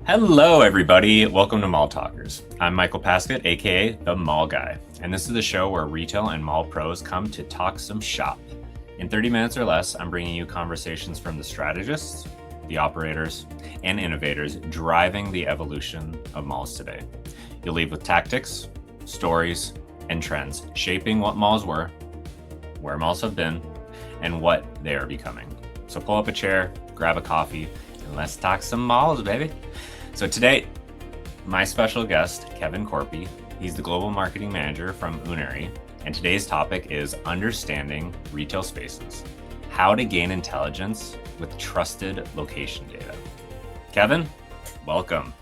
Hello, everybody. Welcome to Mall Talkers. I'm Michael Paskett, aka the Mall Guy, and this is the show where retail and mall pros come to talk some shop. In 30 minutes or less, I'm bringing you conversations from the strategists, the operators, and innovators driving the evolution of malls today. You'll leave with tactics, stories, and trends shaping what malls were, where malls have been, and what they are becoming. So pull up a chair, grab a coffee, and let's talk some malls, baby. So today, my special guest, Kevin Korpi, he's the Global Marketing Manager from unerry, and today's topic is understanding retail spaces, how to gain intelligence with trusted location data. Kevin, welcome.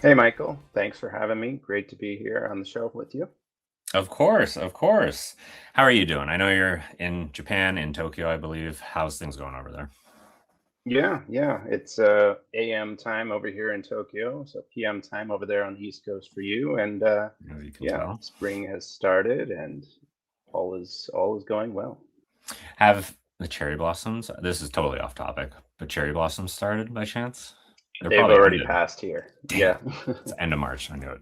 Hey, Michael. Thanks for having me. Great to be here on the show with you. Of course. How are you doing? I know you're in Japan, in Tokyo, I believe. How's things going over there? Yeah. It's AM time over here in Tokyo, so PM time over there on the East Coast for you. And As you can tell. spring has started, and all is going well. Have the cherry blossoms, this is totally off topic, but cherry blossoms started by chance? They've already passed here. Yeah. It's end of March. I knew it.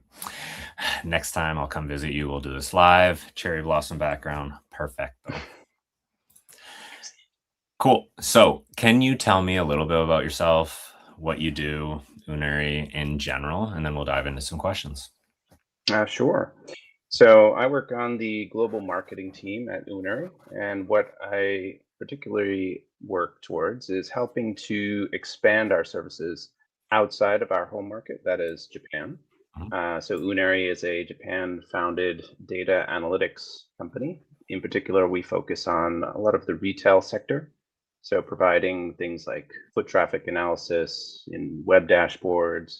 Next time I'll come visit you. We'll do this live. Cherry blossom background. Perfecto. Cool. So can you tell me a little bit about yourself, what you do, unerry in general, and then we'll dive into some questions. Sure. So I work on the global marketing team at unerry, and what I particularly work towards is helping to expand our services outside of our home market, that is Japan. So unerry is a Japan-founded data analytics company. In particular, we focus on a lot of the retail sector. So providing things like foot traffic analysis in web dashboards,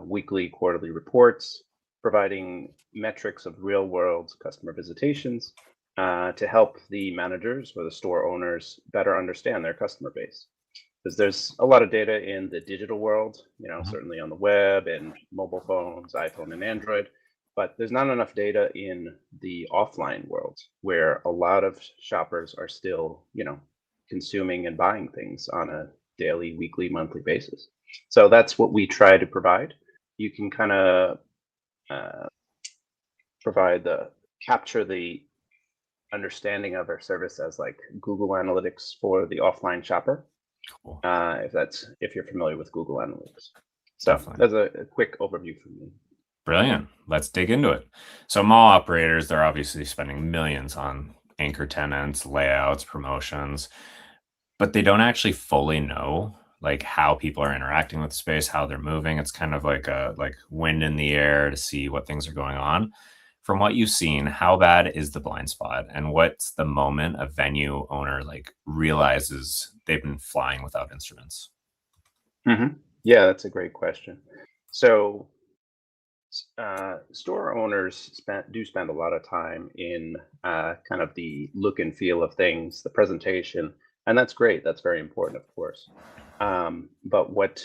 weekly, quarterly reports, providing metrics of real world customer visitations to help the managers or the store owners better understand their customer base. Because there's a lot of data in the digital world, certainly on the web and mobile phones, iPhone and Android, but there's not enough data in the offline world where a lot of shoppers are still, consuming and buying things on a daily, weekly, monthly basis. So that's what we try to provide. You can kind of capture the understanding of our service as like Google Analytics for the offline shopper. Cool. If you're familiar with Google Analytics. So Definitely. that's a quick overview from me. Brilliant. Let's dig into it. So mall operators, they're obviously spending millions on anchor tenants, layouts, promotions, but they don't actually fully know like how people are interacting with the space, how they're moving. It's kind of like a wind in the air to see what things are going on. From what you've seen, how bad is the blind spot, and what's the moment a venue owner realizes they've been flying without instruments? Mm-hmm. Yeah, that's a great question. So store owners do spend a lot of time in kind of the look and feel of things, the presentation, and that's great. That's very important, of course. But what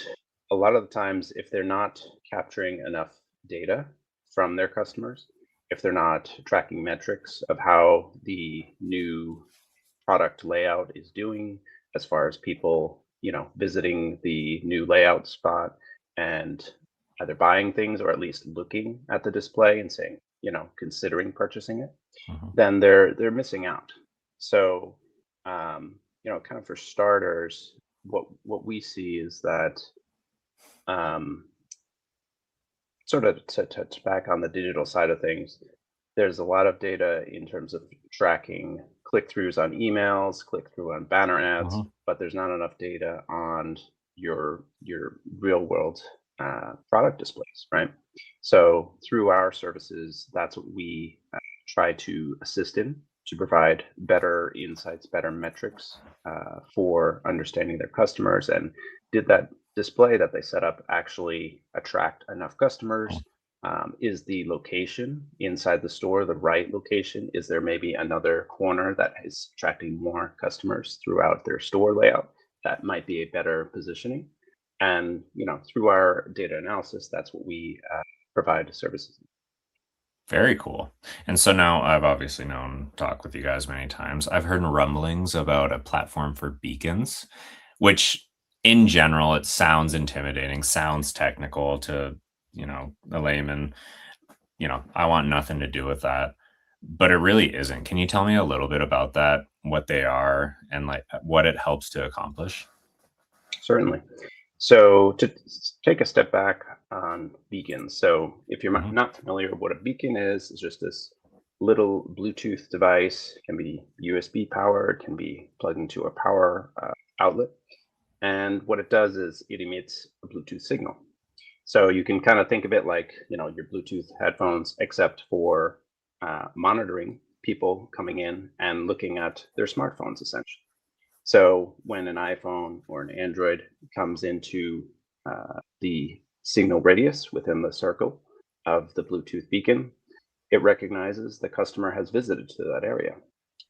a lot of the times, if they're not capturing enough data from their customers, if they're not tracking metrics of how the new product layout is doing, as far as people, visiting the new layout spot and either buying things or at least looking at the display and saying, considering purchasing it, then they're missing out. So, kind of for starters, what we see is that sort of to touch back on the digital side of things, there's a lot of data in terms of tracking click-throughs on emails, click-through on banner ads, but there's not enough data on your real world product displays, right? So through our services, that's what we try to assist in, to provide better insights, better metrics for understanding their customers, and did that display that they set up actually attract enough customers? Is the location inside the store the right location? Is there maybe another corner that is attracting more customers throughout their store layout? That might be a better positioning. And through our data analysis, that's what we provide services. Very cool. And so now I've obviously talk with you guys many times. I've heard rumblings about a platform for beacons, which in general, it sounds intimidating, sounds technical to, a layman. I want nothing to do with that. But it really isn't. Can you tell me a little bit about that, what they are, and like what it helps to accomplish? Certainly. So to take a step back on beacons. So if you're Hmm. not familiar, what a beacon is just this little Bluetooth device. It can be USB powered, can be plugged into a power outlet. And what it does is it emits a Bluetooth signal. So you can kind of think of it like, your Bluetooth headphones, except for monitoring people coming in and looking at their smartphones, essentially. So when an iPhone or an Android comes into the signal radius within the circle of the Bluetooth beacon, it recognizes the customer has visited to that area.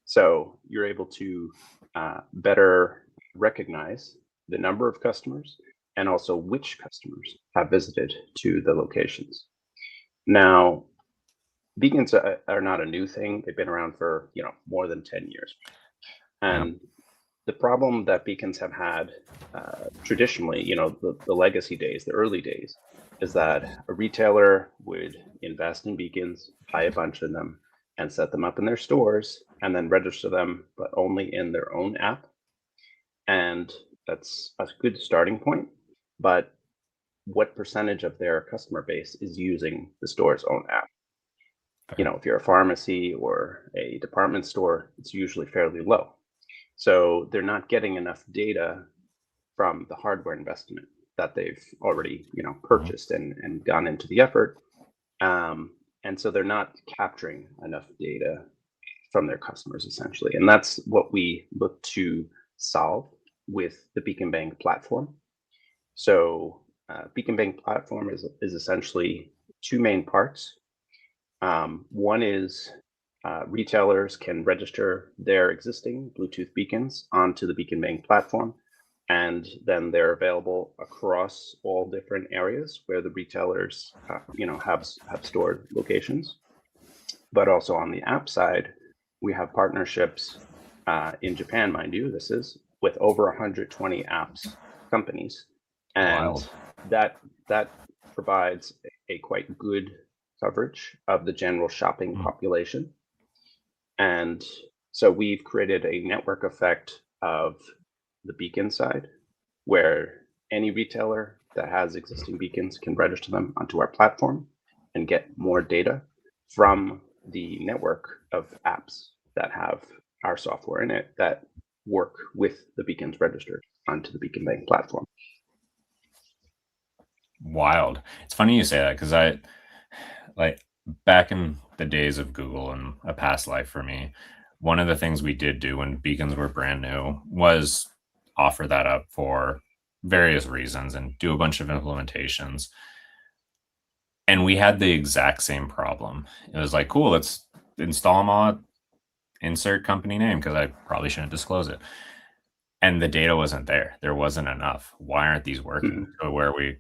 So you're able to better recognize the number of customers and also which customers have visited to the locations. Now, beacons are not a new thing. They've been around for more than 10 years. Yeah. And the problem that beacons have had traditionally, the legacy days, the early days, is that a retailer would invest in beacons, buy a bunch of them, and set them up in their stores, and then register them, but only in their own app. And that's a good starting point. But what percentage of their customer base is using the store's own app? Fair. If you're a pharmacy or a department store, it's usually fairly low. So they're not getting enough data from the hardware investment that they've already Mhm. purchased and gone into the effort. And so they're not capturing enough data from their customers essentially. And that's what we look to solve with the Beacon Bank platform. So Beacon Bank platform is essentially two main parts. One is retailers can register their existing Bluetooth beacons onto the Beacon Bank platform, and then they're available across all different areas where the retailers, have stored locations. But also on the app side, we have partnerships in Japan, mind you. This is with over 120 apps companies, and Wild. that provides a quite good coverage of the general shopping Mm. population. And so we've created a network effect of the beacon side where any retailer that has existing beacons can register them onto our platform and get more data from the network of apps that have our software in it that work with the beacons registered onto the Beacon Bank platform. Wild. It's funny you say that because I like back in the days of Google and a past life for me, one of the things we did do when beacons were brand new was offer that up for various reasons and do a bunch of implementations. And we had the exact same problem. It was like, cool, let's install them all, insert company name because I probably shouldn't disclose it. And the data wasn't there. There wasn't enough. Why aren't these working? Mhm. So where we,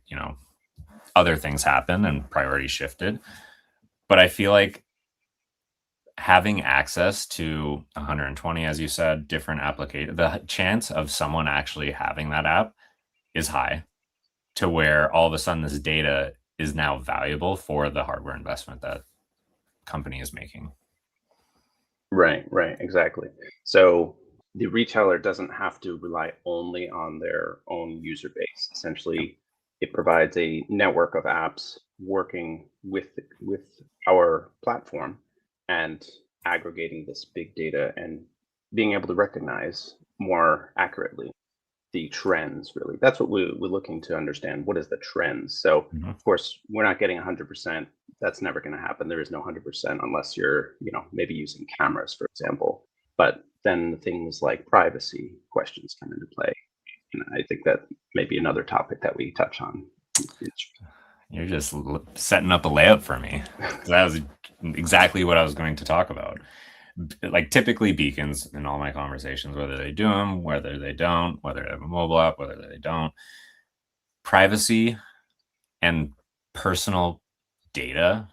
other things happen and priorities shifted. But I feel like having access to 120, as you said, different application, the chance of someone actually having that app is high to where all of a sudden this data is now valuable for the hardware investment that company is making. Right, right, exactly. So the retailer doesn't have to rely only on their own user base. Yep. Essentially, it provides a network of apps working with our platform and aggregating this big data and being able to recognize more accurately the trends. Really, that's what we're looking to understand. What is the trends? So Mhm. of course we're not getting 100%. That's never going to happen. There is no 100% unless you're maybe using cameras, for example. But then things like privacy questions come into play, and I think that may be another topic that we touch on. You're just setting up a layout for me because that was exactly what I was going to talk about. Like typically beacons in all my conversations, whether they do them, whether they don't, whether they have a mobile app, whether they don't, privacy and personal data,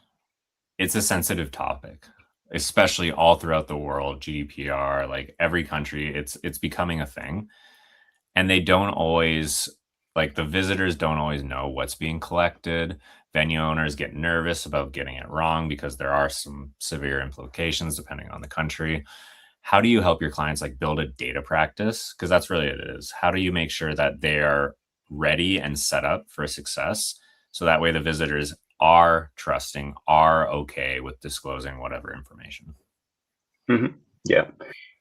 it's a sensitive topic, especially all throughout the world. GDPR, like every country, it's becoming a thing. and they don't always, like, the visitors don't always know what's being collected. Venue owners get nervous about getting it wrong because there are some severe implications depending on the country. How do you help your clients like build a data practice? Because that's really what it is. How do you make sure that they are ready and set up for success so that way the visitors are trusting, are okay with disclosing whatever information? Hmm. Yeah,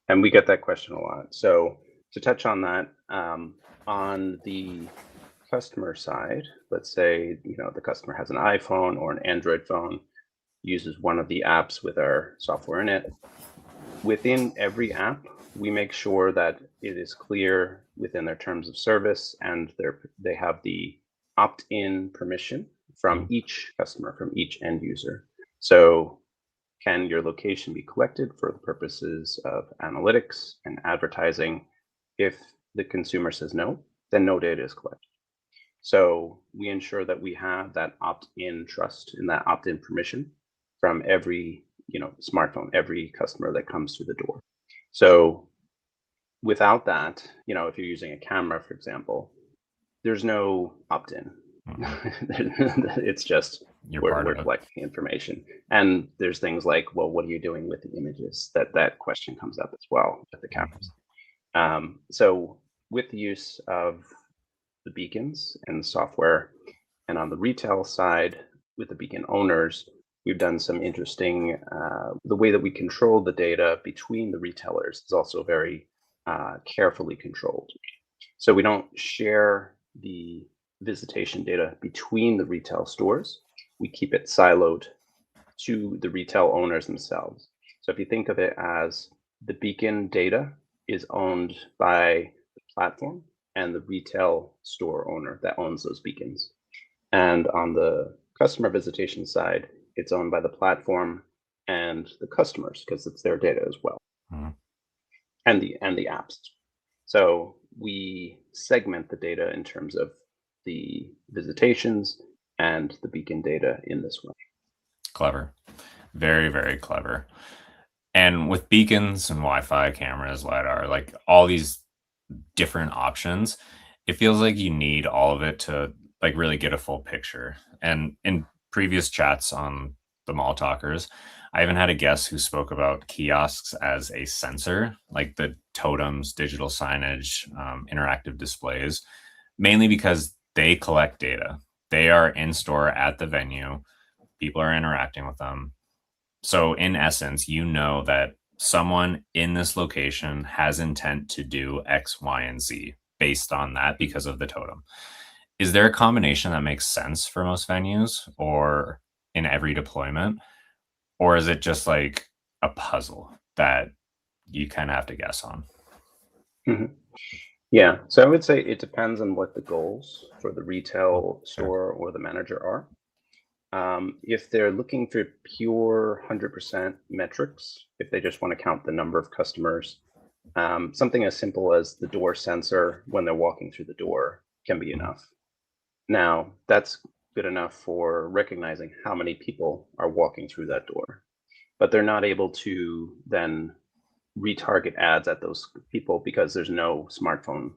and we get that question a lot. So to touch on that, on the customer side, let's say the customer has an iPhone or an Android phone, uses one of the apps with our software in it. Within every app, we make sure that it is clear within their terms of service, and they have the opt-in permission from Mhm. each customer, from each end user. So can your location be collected for the purposes of analytics and advertising? If the consumer says no, then no data is collected. So we ensure that we have that opt-in trust and that opt-in permission from every smartphone, every customer that comes through the door. So without that, if you're using a camera, for example, there's no opt-in. Mhm. It's just You're part we're of it. collecting information. And there's things like, well, what are you doing with the images? That question comes up as well with the Mhm. cameras. So with the use of the beacons and software, and on the retail side with the beacon owners, we've done some interesting, the way that we control the data between the retailers is also very carefully controlled. So we don't share the visitation data between the retail stores. We keep it siloed to the retail owners themselves. So if you think of it as the beacon data is owned by the platform and the retail store owner that owns those beacons. And on the customer visitation side, it's owned by the platform and the customers because it's their data as well, Mhm. and the apps. So we segment the data in terms of the visitations and the beacon data in this way. Clever. Very, very clever. And with beacons and Wi-Fi cameras, LiDAR, like all these different options, it feels like you need all of it to like really get a full picture. And in previous chats on the Mall Talkers, I even had a guest who spoke about kiosks as a sensor, like the totems, digital signage, interactive displays, mainly because they collect data. They are in store at the venue. People are interacting with them. So, in essence, you know that someone in this location has intent to do X, Y, and Z based on that because of the totem. Is there a combination that makes sense for most venues or in every deployment? Or is it just like a puzzle that you kind of have to guess on? Mhm. Yeah, so I would say it depends on what the goals for the Oh, retail fair. store or the manager are. If they're looking for pure 100% metrics, if they just want to count the number of customers, something as simple as the door sensor when they're walking through the door can be Mhm. enough. Now, that's good enough for recognizing how many people are walking through that door, but they're not able to then retarget ads at those people because there's no smartphone,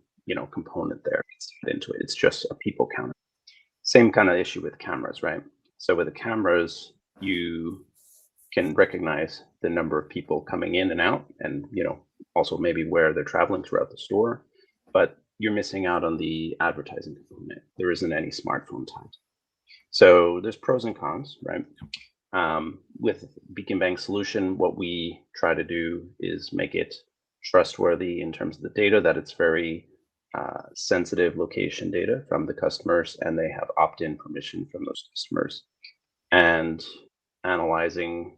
component there into it. It's just a people counter. Same kind of issue with cameras, right? So with the cameras, you can recognize the number of people coming in and out, and also maybe where they're traveling throughout the store, but you're missing out on the advertising component. There isn't any smartphone tied. So there's pros and cons, right? With Beacon Bank solution, what we try to do is make it trustworthy in terms of the data, that it's very sensitive location data from the customers, and they have opt-in permission from those customers. And analyzing,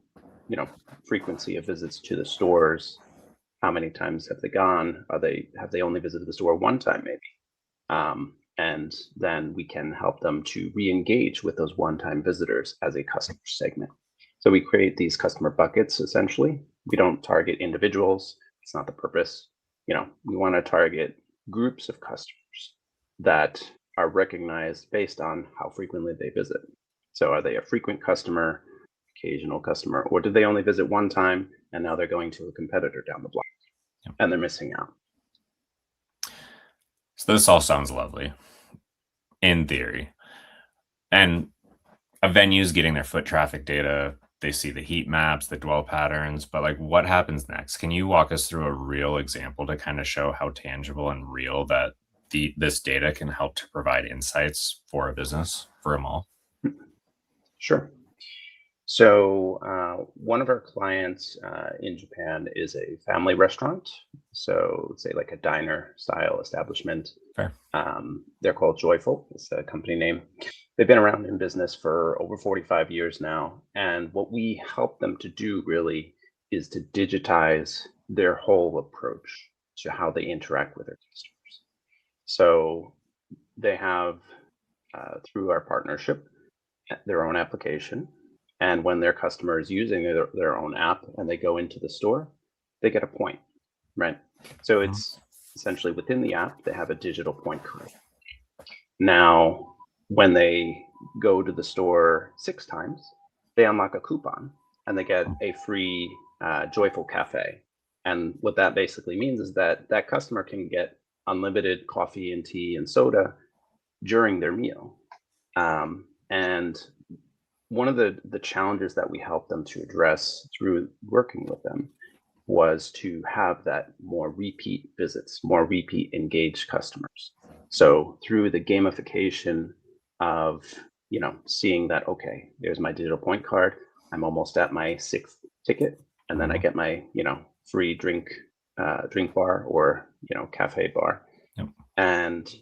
frequency of visits to the stores. How many times have they gone? Have they only visited the store one time, maybe? And then we can help them to re-engage with those one-time visitors as a customer segment. So we create these customer buckets essentially. We don't target individuals. It's not the purpose. We want to target groups of customers that are recognized based on how frequently they visit. So are they a frequent customer, occasional customer, or did they only visit one time and now they're going to a competitor down the block Yep. and they're missing out? So this all sounds lovely in theory. And a venue's getting their foot traffic data, they see the heat maps, the dwell patterns, but like what happens next? Can you walk us through a real example to kind of show how tangible and real that this data can help to provide insights for a business, for a mall? Sure. So, one of our clients in Japan is a family restaurant. So, say like a diner style establishment. Fair. They're called Joyful, it's the company name. They've been around in business for over 45 years now. And what we help them to do really is to digitize their whole approach to how they interact with their customers. So, they have, through our partnership, their own application. And when their customer is using their own app and they go into the store, they get a point, right? So Mhm. it's essentially within the app, they have a digital point card. Now, when they go to the store 6 times, they unlock a coupon and they get a free Joyful Cafe. And what that basically means is that that customer can get unlimited coffee and tea and soda during their meal. And one of the challenges that we helped them to address through working with them was to have that more repeat visits, more repeat engaged customers. So through the gamification of, seeing that, okay, there's my digital point card, I'm almost at my sixth ticket, and then I Mhm. get my, free drink bar or, cafe bar. Yep. And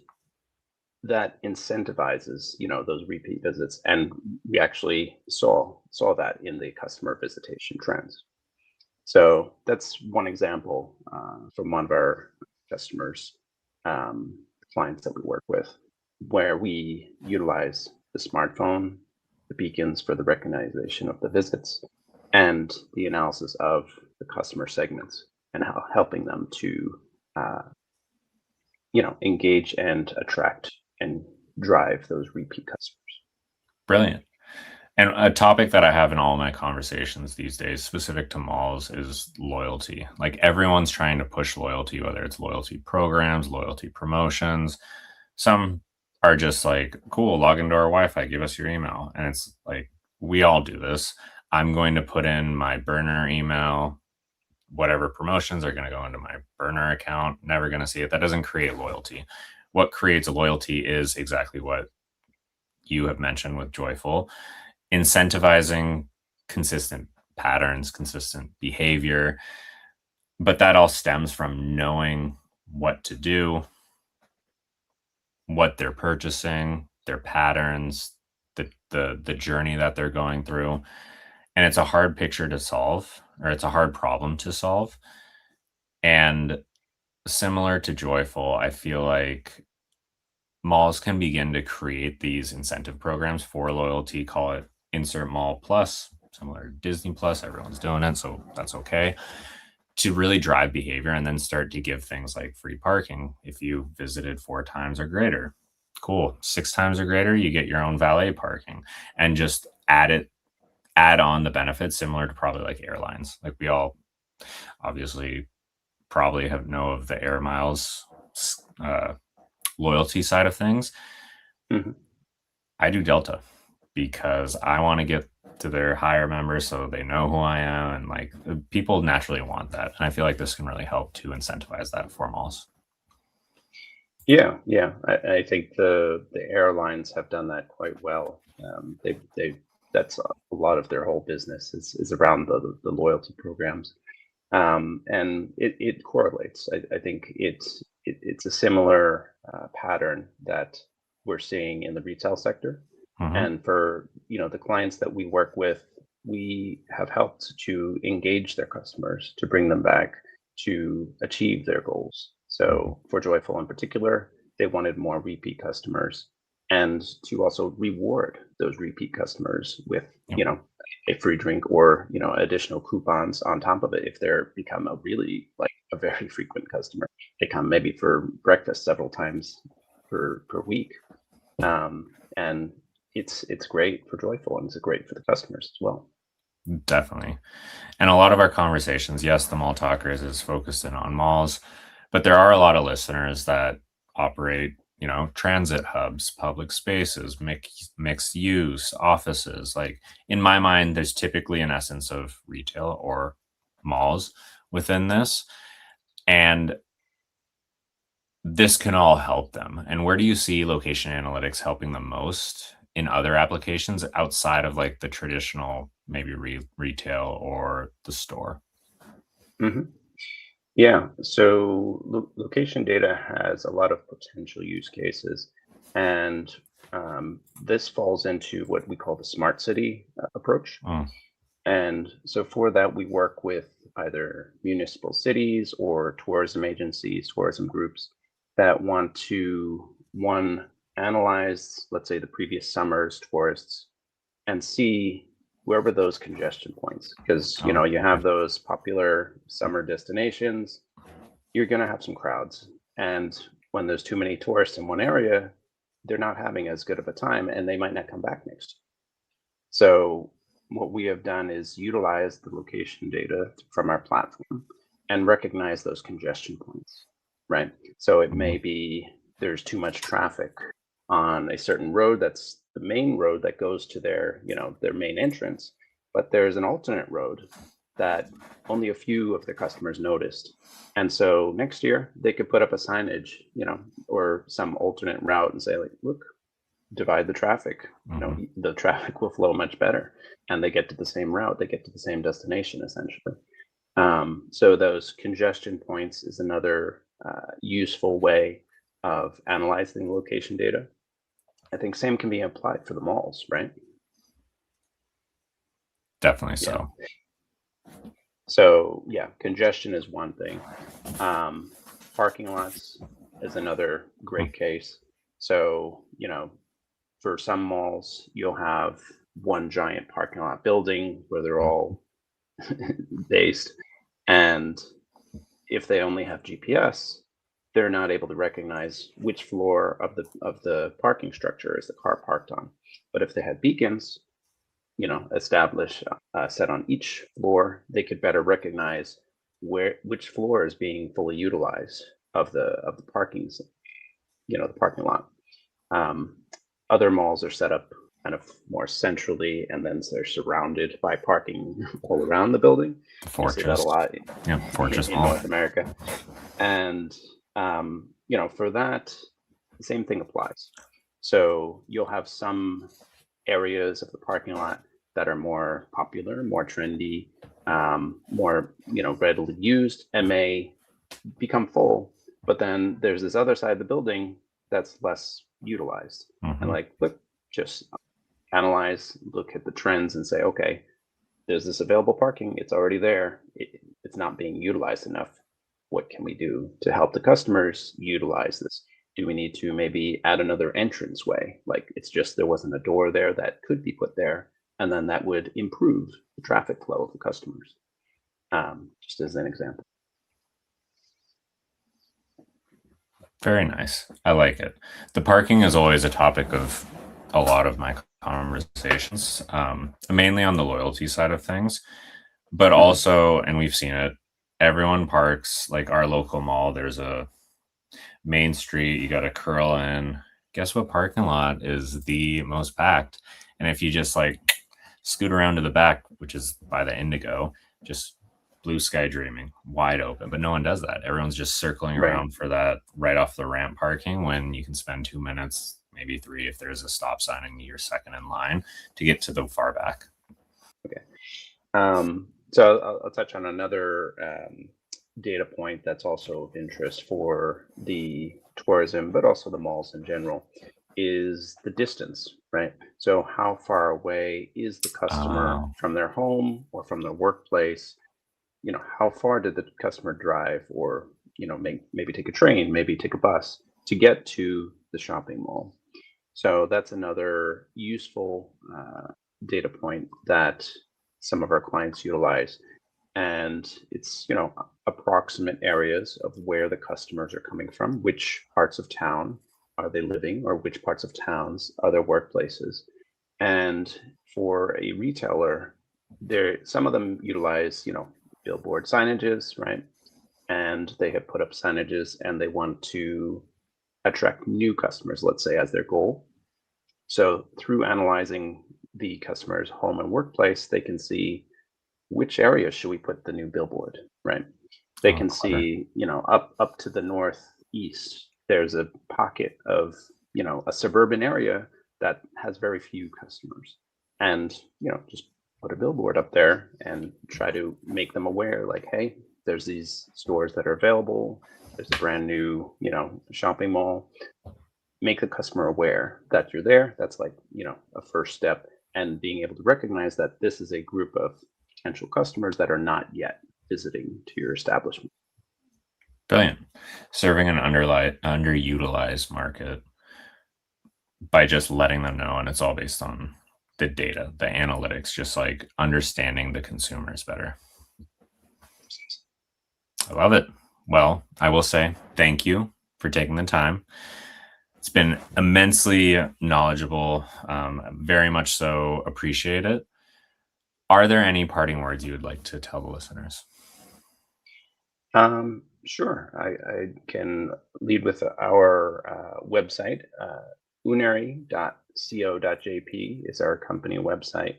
that incentivizes, those repeat visits, and we actually saw that in the customer visitation trends. So that's one example from one of our customers, um, clients that we work with, where we utilize the smartphone, the beacons for the recognition of the visits, and the analysis of the customer segments, and how helping them to uh, engage and attract and drive those repeat customers. Brilliant. And a topic that I have in all my conversations these days, specific to malls, is loyalty. Like everyone's trying to push loyalty, whether it's loyalty programs, loyalty promotions. Some are just like, cool, log into our Wi Fi, give us your email. And it's like, we all do this. I'm going to put in my burner email. Whatever promotions are going to go into my burner account, never going to see it. That doesn't create loyalty. What creates loyalty is exactly what you have mentioned with Joyful, incentivizing consistent patterns, consistent behavior. But that all stems from knowing what to do, what they're purchasing, their patterns, the journey that they're going through. And it's a hard picture to solve, or it's a hard problem to solve. And similar to Joyful, I feel like malls can begin to create these incentive programs for loyalty, call it insert mall plus, similar to Disney plus, everyone's doing it, so that's okay. To really drive behavior and then start to give things like free parking if you visited 4 times or greater. Cool. 6 times or greater, you get your own valet parking and just add on the benefits similar to probably like airlines. Like we all obviously probably have know of the air miles uh, loyalty side of things. Mhm. I do Delta because I want to get to their higher members so they know who I am. And like people naturally want that. And I feel like this can really help to incentivize that for malls. Yeah, yeah. I think the airlines have done that quite well. They that's a lot of their whole business is around the loyalty programs, and it correlates. I think it's a similar pattern that we're seeing in the retail sector, Hmm. and for the clients that we work with, we have helped to engage their customers to bring them back to achieve their goals. Hmm. So for Joyful in particular, they wanted more repeat customers and to also reward those repeat customers with, Yep. a free drink or, additional coupons on top of it if they're become a really like a very frequent customer. They come maybe for breakfast several times per week. And it's great for Joyful and it's great for the customers as well. Definitely. And a lot of our conversations, yes, the mall talkers is focused in on malls, but there are a lot of listeners that operate, transit hubs, public spaces, mixed use, offices. Like in my mind, there's typically an essence of retail or malls within this. And this can all help them. And where do you see location analytics helping the most in other applications outside of like the traditional, maybe retail or the store? hmm Yeah, so location data has a lot of potential use cases, and this falls into what we call the smart city approach. Mm, And so for that, we work with either municipal cities or tourism agencies, tourism groups that want to, one, analyze, let's say, the previous summer's tourists and see where were those congestion points. Because, oh, you have those popular summer destinations, you're going to have some crowds. And when there's too many tourists in one area, they're not having as good of a time and they might not come back next year. So what we have done is utilize the location data from our platform and recognize those congestion points, right? So it may mhm. be there's too much traffic on a certain road that's the main road that goes to their main entrance, but there's an alternate road that only a few of their customers noticed. And so next year they could put up a signage, or some alternate route and say, like, look, divide the traffic. Mhm. The traffic will flow much better, and they get to the same route. They get to the same destination essentially. So those congestion points is another useful way of analyzing location data. I think same can be applied for the malls, right? Definitely Yeah. so. So yeah, congestion is one thing. Um, Parking lots is another Mm, great case. So, for some malls, you'll have one giant parking lot building where they're mm, all based. And if they only have GPS, they're not able to recognize which floor of the parking structure is the car parked on. But if they had beacons, established set on each floor, they could better recognize which floor is being fully utilized of the parkings, the parking lot. Um, Other malls are set up kind of more centrally, and then they're surrounded by parking all around the building. the You see that a fortress. lot Yeah, fortress in mall. North America. And, for that, the same thing applies. So you'll have some areas of the parking lot that are more popular, more trendy, more, readily used, and may become full. But then there's this other side of the building that's less utilized. And Mhm. like, look, just analyze, look at the trends and say, okay, there's this available parking. It's already there. It's not being utilized enough. What can we do to help the customers utilize this? Do we need to maybe add another entrance way? Like it's just there wasn't a door there that could be put there, and then that would improve the traffic flow of the customers. Just as an example. Very nice. I like it. The parking is always a topic of a lot of my conversations, mainly on the loyalty side of things, but Mhm. also, and we've seen it, everyone parks like our local mall. There's a main street, you got to curl in. Guess what parking lot is the most packed? And if you just like scoot around to the back, which is by the Indigo, just blue sky dreaming, wide open. But no one does that. Everyone's just circling Right. around for that right off the ramp parking when you can spend 2 minutes, maybe three, if there's a stop sign and you're second in line to get to the far back. Okay. So I'll touch on another data point that's also of interest for the tourism, but also the malls in general, is the distance, right? So how far away is the customer Oh, from their home or from their workplace? How far did the customer drive, or maybe take a train, maybe take a bus to get to the shopping mall? So that's another useful data point that some of our clients utilize. And it's, approximate areas of where the customers are coming from, which parts of town are they living, or which parts of towns are their workplaces. And for a retailer, some of them utilize, billboard signages, right? And they have put up signages and they want to attract new customers, let's say, as their goal. So through analyzing the customer's home and workplace, they can see which area should we put the new billboard, right? They Oh, can clever. see, up to the northeast, there's a pocket of, a suburban area that has very few customers. And, just put a billboard up there and try to make them aware, like, hey, there's these stores that are available. There's a brand new, shopping mall. Make the customer aware that you're there. That's like, a first step. And being able to recognize that this is a group of potential customers that are not yet visiting to your establishment. Brilliant. Serving an underutilized market by just letting them know, and it's all based on the data, the analytics, just like understanding the consumers better. I love it. Well, I will say thank you for taking the time. It's been immensely knowledgeable. Very much so appreciate it. Are there any parting words you would like to tell the listeners? Sure. I can lead with our website. Unerry.co.jp is our company website.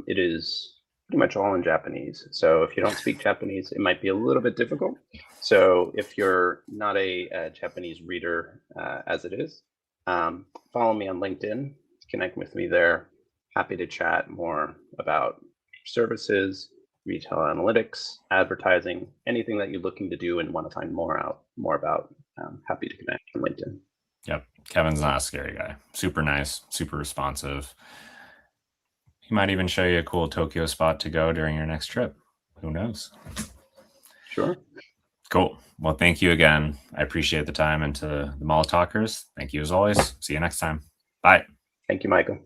It is pretty much all in Japanese. So if you don't speak Japanese, it might be a little bit difficult. So if you're not a Japanese reader as it is, follow me on LinkedIn, connect with me there. Happy to chat more about services, retail analytics, advertising, anything that you're looking to do and want to find more about. Happy to connect on LinkedIn. Yep. Kevin's not a scary guy. Super nice, super responsive. He might even show you a cool Tokyo spot to go during your next trip. Who knows? Sure. Cool. Well, thank you again. I appreciate the time. And to the Mall Talkers, thank you as always. See you next time. Bye. Thank you, Michael.